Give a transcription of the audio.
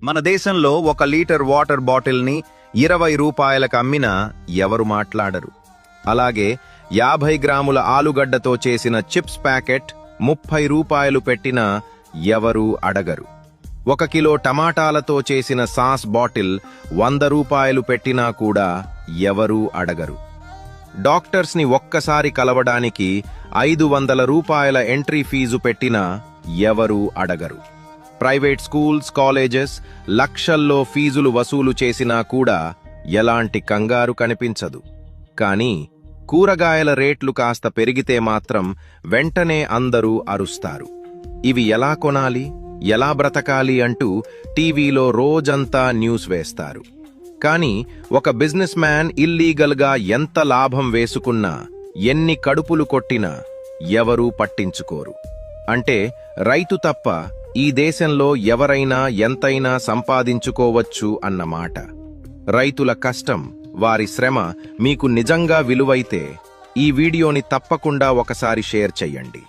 మన దేశంలో 1 litre water బాటిల్ని 20 రూపాయలకు అమ్మినా ఎవరు మాట్లాడరు. అలాగే 50 గ్రాముల ఆలుగడ్డతో చేసిన చిప్స్ ప్యాకెట్ 30 రూపాయలు పెట్టినా ఎవరూ అడగరు. 1 కిలో టమాటాలతో చేసిన సాస్ బాటిల్ 100 రూపాయలు పెట్టినా కూడా ఎవరూ అడగరు. డాక్టర్స్ని ఒక్కసారి కలవడానికి 500 రూపాయల ఎంట్రీ ఫీజు పెట్టినా ఎవరూ అడగరు. ప్రైవేట్ స్కూల్స్, కాలేజెస్ లక్షల్లో ఫీజులు వసూలు చేసినా కూడా ఎలాంటి కంగారు కనిపించదు. కానీ కూరగాయల రేట్లు కాస్త పెరిగితే మాత్రం వెంటనే అందరూ అరుస్తారు. ఇవి ఎలా కొనాలి, ఎలా బ్రతకాలి అంటూ టీవీలో రోజంతా న్యూస్ వేస్తారు. కానీ ఒక బిజినెస్ మ్యాన్ ఇల్లీగల్గా ఎంత లాభం వేసుకున్నా, ఎన్ని కడుపులు కొట్టినా ఎవరూ పట్టించుకోరు. అంటే రైతు తప్ప ఈ దేశంలో ఎవరైనా ఎంతైనా సంపాదించుకోవచ్చు అన్నమాట. రైతుల కష్టం, వారి శ్రమ మీకు నిజంగా విలువైతే ఈ వీడియోని తప్పకుండా ఒకసారి షేర్ చెయ్యండి.